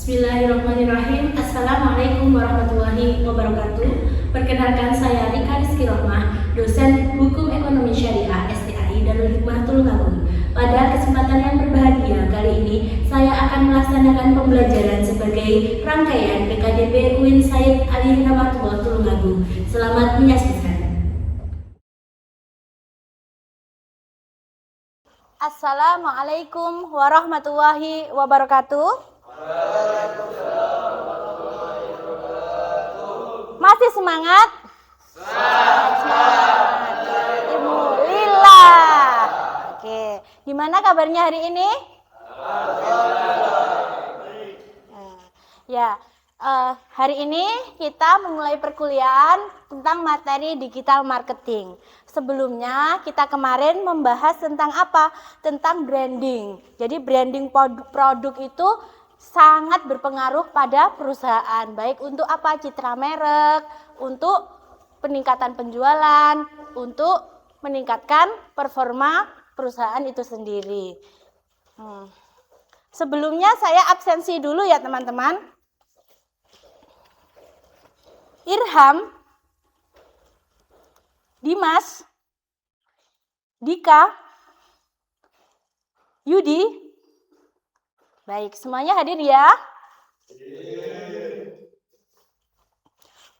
Bismillahirrahmanirrahim. Assalamualaikum warahmatullahi wabarakatuh. Perkenalkan, saya Rika Rizky Rohmah, dosen Hukum Ekonomi Syariah STAI Darul Hikmah Tulungagung. Pada kesempatan yang berbahagia kali ini, saya akan melaksanakan pembelajaran sebagai rangkaian PKDB UIN Said Ali Hidayatullah Tulungagung. Selamat menyaksikan. Assalamualaikum warahmatullahi wabarakatuh. Masih semangat? Semangat. Alhamdulillah. Oke, gimana kabarnya hari ini? Hari ini kita memulai perkuliahan tentang materi digital marketing. Sebelumnya kita kemarin membahas tentang apa? Tentang branding. Jadi branding produk itu sangat berpengaruh pada perusahaan, baik untuk apa? Citra merek, untuk peningkatan penjualan, untuk meningkatkan performa perusahaan itu sendiri. Sebelumnya saya absensi dulu ya teman-teman. Irham, Dimas, Dika, Yudi. Baik, semuanya hadir ya.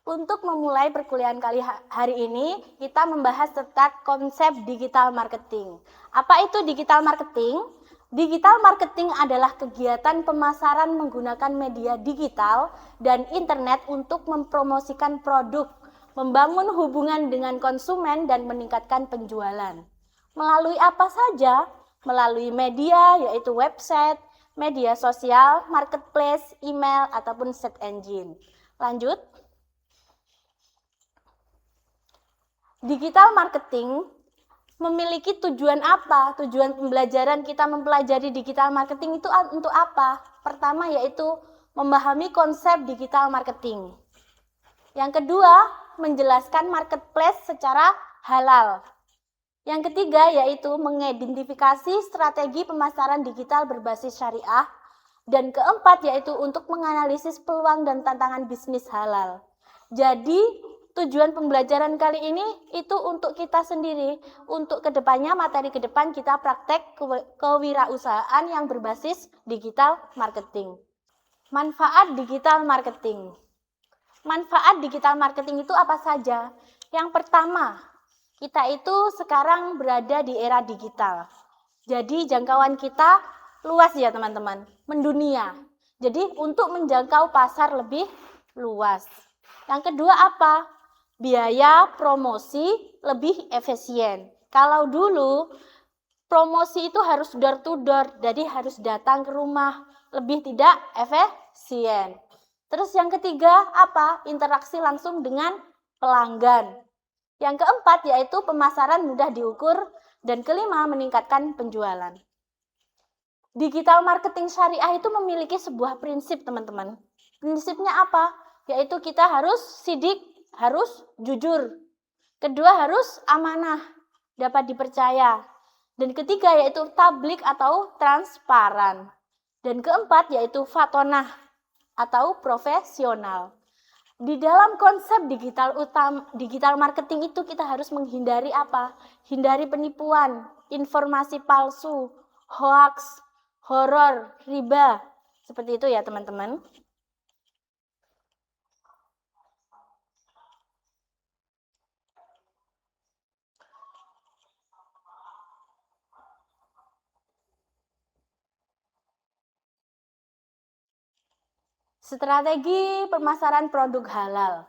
Untuk memulai perkuliahan kali hari ini, kita membahas tentang konsep digital marketing. Apa itu digital marketing? Digital marketing adalah kegiatan pemasaran menggunakan media digital dan internet untuk mempromosikan produk, membangun hubungan dengan konsumen dan meningkatkan penjualan. Melalui apa saja? Melalui media, yaitu website, media sosial, marketplace, email, ataupun search engine. Lanjut. Digital marketing memiliki tujuan apa? Tujuan pembelajaran kita mempelajari digital marketing itu untuk apa? Pertama yaitu memahami konsep digital marketing. Yang kedua, menjelaskan marketplace secara halal. Yang ketiga yaitu mengidentifikasi strategi pemasaran digital berbasis syariah. Dan keempat yaitu untuk menganalisis peluang dan tantangan bisnis halal. Jadi tujuan pembelajaran kali ini itu untuk kita sendiri. Untuk kedepannya, materi ke depan kita praktek kewirausahaan yang berbasis digital marketing. Manfaat digital marketing. Manfaat digital marketing itu apa saja? Yang pertama, kita itu sekarang berada di era digital. Jadi jangkauan kita luas ya teman-teman, mendunia. Jadi untuk menjangkau pasar lebih luas. Yang kedua apa? Biaya promosi lebih efisien. Kalau dulu promosi itu harus door to door, jadi harus datang ke rumah, lebih tidak efisien. Terus yang ketiga apa? Interaksi langsung dengan pelanggan. Yang keempat yaitu pemasaran mudah diukur, dan kelima meningkatkan penjualan. Digital marketing syariah itu memiliki sebuah prinsip teman-teman. Prinsipnya apa? Yaitu kita harus sidik, harus jujur. Kedua harus amanah, dapat dipercaya. Dan ketiga yaitu tablik atau transparan. Dan keempat yaitu fatonah atau profesional. Di dalam konsep digital marketing itu kita harus menghindari apa? Hindari penipuan, informasi palsu, hoax, horor, riba. Seperti itu ya teman-teman. Strategi pemasaran produk halal.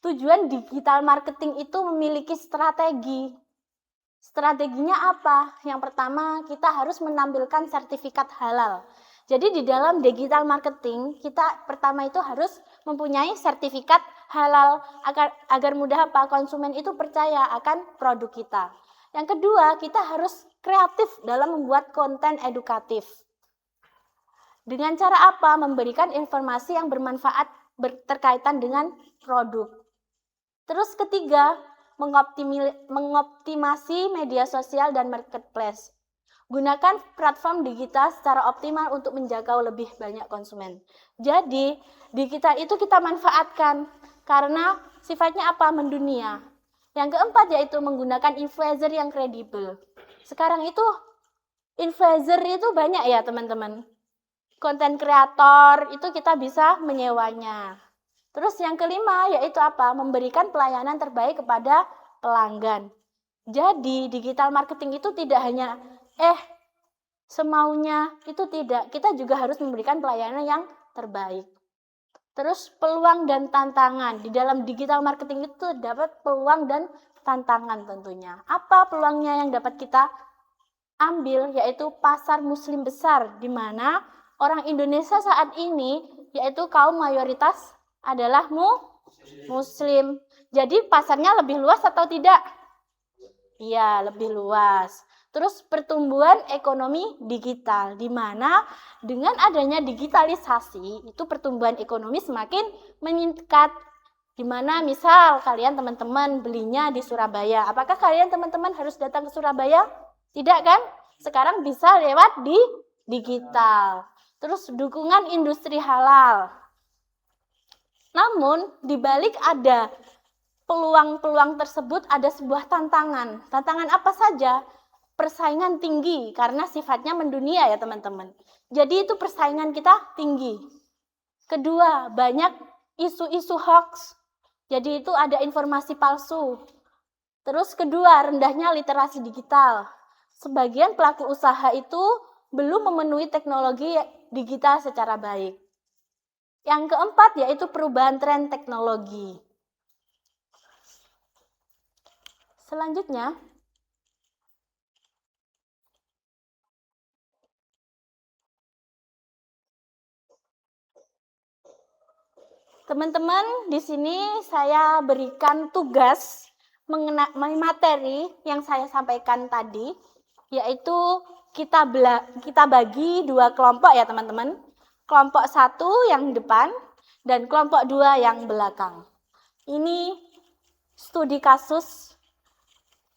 Tujuan digital marketing itu memiliki strategi. Strateginya apa? Yang pertama, kita harus menampilkan sertifikat halal. Jadi di dalam digital marketing, kita pertama itu harus mempunyai sertifikat halal agar mudah apa? Konsumen itu percaya akan produk kita. Yang kedua, kita harus kreatif dalam membuat konten edukatif. Dengan cara apa? Memberikan informasi yang bermanfaat berkaitan dengan produk. Terus ketiga, mengoptimasi media sosial dan marketplace. Gunakan platform digital secara optimal untuk menjangkau lebih banyak konsumen. Jadi, digital itu kita manfaatkan karena sifatnya apa? Mendunia. Yang keempat yaitu menggunakan influencer yang kredibel. Sekarang itu influencer itu banyak ya teman-teman. Konten kreator itu kita bisa menyewanya. Terus yang kelima yaitu apa? Memberikan pelayanan terbaik kepada pelanggan. Jadi digital marketing itu tidak hanya semaunya, itu tidak. Kita juga harus memberikan pelayanan yang terbaik. Terus peluang dan tantangan. Di dalam digital marketing itu dapat peluang dan tantangan tentunya. Apa peluangnya yang dapat kita ambil? Yaitu pasar muslim besar, di mana orang Indonesia saat ini yaitu kaum mayoritas adalah muslim. Jadi pasarnya lebih luas atau tidak? Iya, lebih luas. Terus pertumbuhan ekonomi digital, di mana dengan adanya digitalisasi, itu pertumbuhan ekonomi semakin meningkat. Di mana misal kalian teman-teman belinya di Surabaya, apakah kalian teman-teman harus datang ke Surabaya? Tidak kan? Sekarang bisa lewat di digital. Terus dukungan industri halal. Namun di balik ada peluang-peluang tersebut ada sebuah tantangan. Tantangan apa saja? Persaingan tinggi karena sifatnya mendunia ya teman-teman. Jadi itu persaingan kita tinggi. Kedua, banyak isu-isu hoax. Jadi itu ada informasi palsu. Terus kedua, rendahnya literasi digital. Sebagian pelaku usaha itu belum memenuhi teknologi digital secara baik. Yang keempat yaitu perubahan tren teknologi. Selanjutnya, teman-teman, di sini saya berikan tugas mengenai materi yang saya sampaikan tadi, yaitu kita bagi dua kelompok ya teman-teman. Kelompok satu yang depan dan kelompok dua yang belakang. Ini studi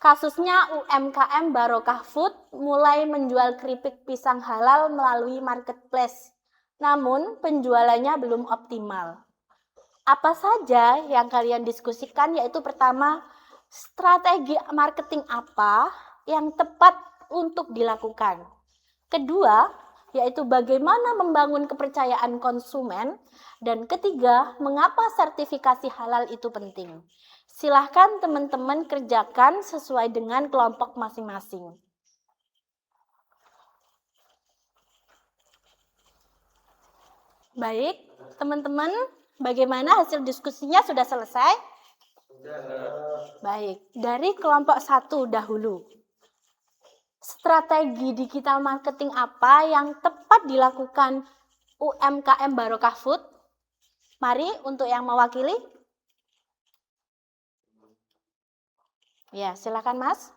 kasusnya UMKM Barokah Food mulai menjual keripik pisang halal melalui marketplace. Namun penjualannya belum optimal. Apa saja yang kalian diskusikan? Yaitu pertama, strategi marketing apa yang tepat untuk dilakukan. Kedua, yaitu bagaimana membangun kepercayaan konsumen. Dan ketiga, mengapa sertifikasi halal itu penting. Silahkan teman-teman kerjakan sesuai dengan kelompok masing-masing. Baik, teman-teman, bagaimana hasil diskusinya sudah selesai? Baik, dari kelompok satu dahulu. Strategi digital marketing apa yang tepat dilakukan UMKM Barokah Food? Mari untuk yang mewakili. Ya, silakan Mas.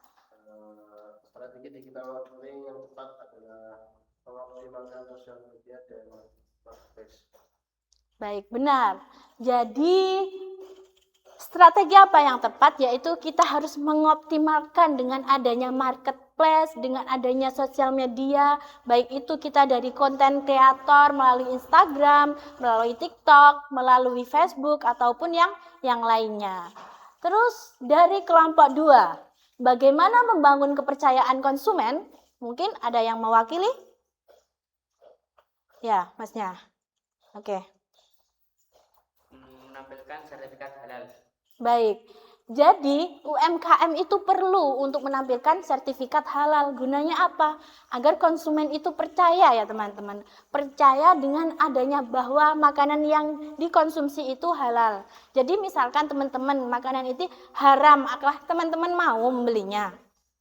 Strategi digital marketing yang tepat adalah mengoptimalkan sosial media dan marketplace. Baik, benar. Jadi strategi apa yang tepat? Yaitu kita harus mengoptimalkan dengan adanya marketplace, dengan adanya sosial media, baik itu kita dari konten kreator melalui Instagram, melalui TikTok, melalui Facebook, ataupun yang lainnya. Terus dari kelompok 2, bagaimana membangun kepercayaan konsumen? Mungkin ada yang mewakili? Ya, Masnya. Oke. Menampilkan sertifikat halal. Baik. Jadi UMKM itu perlu untuk menampilkan sertifikat halal. Gunanya apa? Agar konsumen itu percaya ya teman-teman. Percaya dengan adanya bahwa makanan yang dikonsumsi itu halal. Jadi misalkan teman-teman makanan itu haram, apakah teman-teman mau membelinya?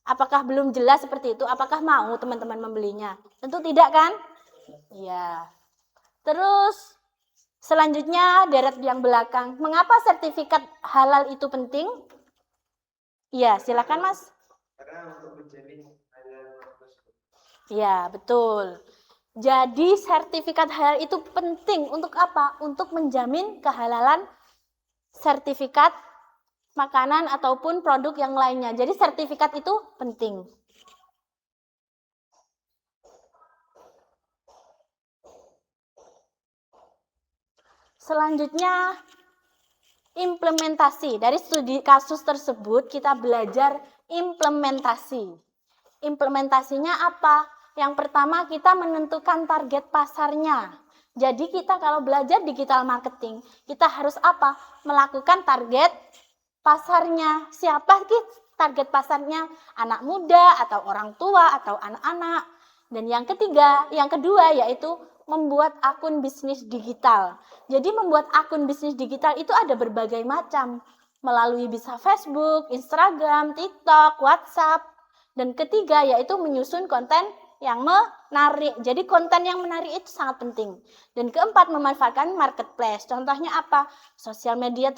Apakah belum jelas seperti itu? Apakah mau teman-teman membelinya? Tentu tidak kan? Iya. Terus selanjutnya deret yang belakang. Mengapa sertifikat halal itu penting? Ya, silakan Mas. Karena untuk menjamin halal tersebut. Ya, betul. Jadi sertifikat halal itu penting untuk apa? Untuk menjamin kehalalan sertifikat makanan ataupun produk yang lainnya. Jadi sertifikat itu penting. Selanjutnya implementasi. Dari studi kasus tersebut kita belajar implementasi. Implementasinya apa? Yang pertama kita menentukan target pasarnya. Jadi kita kalau belajar digital marketing, kita harus apa? Melakukan target pasarnya. Siapa target pasarnya? Anak muda atau orang tua atau anak-anak. Dan yang kedua yaitu membuat akun bisnis digital. Jadi membuat akun bisnis digital itu ada berbagai macam. Melalui bisa Facebook, Instagram, TikTok, WhatsApp. Dan ketiga yaitu menyusun konten yang menarik. Jadi konten yang menarik itu sangat penting. Dan keempat memanfaatkan marketplace. Contohnya apa? Sosial media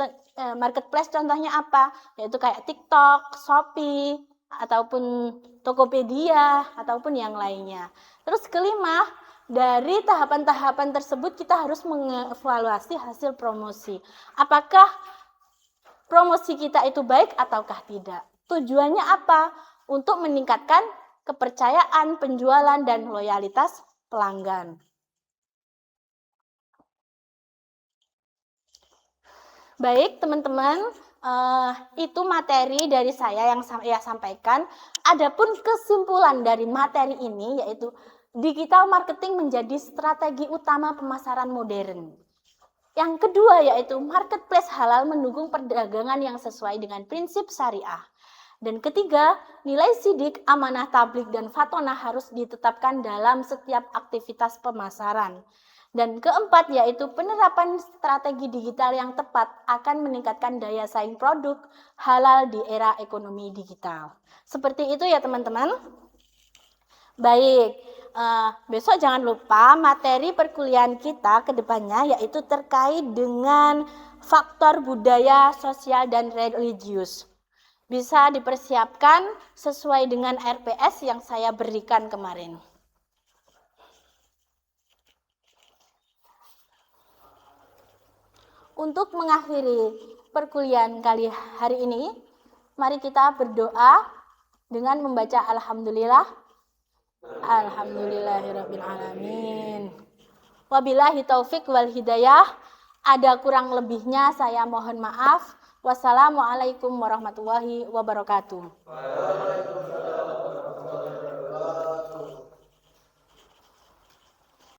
marketplace contohnya apa? Yaitu kayak TikTok, Shopee, ataupun Tokopedia, ataupun yang lainnya. Terus kelima, dari tahapan-tahapan tersebut kita harus mengevaluasi hasil promosi. Apakah promosi kita itu baik ataukah tidak? Tujuannya apa? Untuk meningkatkan kepercayaan, penjualan, dan loyalitas pelanggan. Baik teman-teman, itu materi dari saya yang saya sampaikan. Adapun kesimpulan dari materi ini yaitu digital marketing menjadi strategi utama pemasaran modern. Yang kedua yaitu marketplace halal mendukung perdagangan yang sesuai dengan prinsip syariah. Dan ketiga, nilai sidik, amanah tablik, dan fatonah harus ditetapkan dalam setiap aktivitas pemasaran. Dan keempat yaitu penerapan strategi digital yang tepat akan meningkatkan daya saing produk halal di era ekonomi digital. Seperti itu ya teman-teman. Baik, besok jangan lupa materi perkuliahan kita ke depannya yaitu terkait dengan faktor budaya, sosial, dan religius. Bisa dipersiapkan sesuai dengan RPS yang saya berikan kemarin. Untuk mengakhiri perkuliahan kali hari ini, mari kita berdoa dengan membaca Alhamdulillah. Alhamdulillahirabbil alamin. Wabillahi taufik wal hidayah. Ada kurang lebihnya saya mohon maaf. Wassalamualaikum warahmatullahi wabarakatuh. Waalaikumsalam.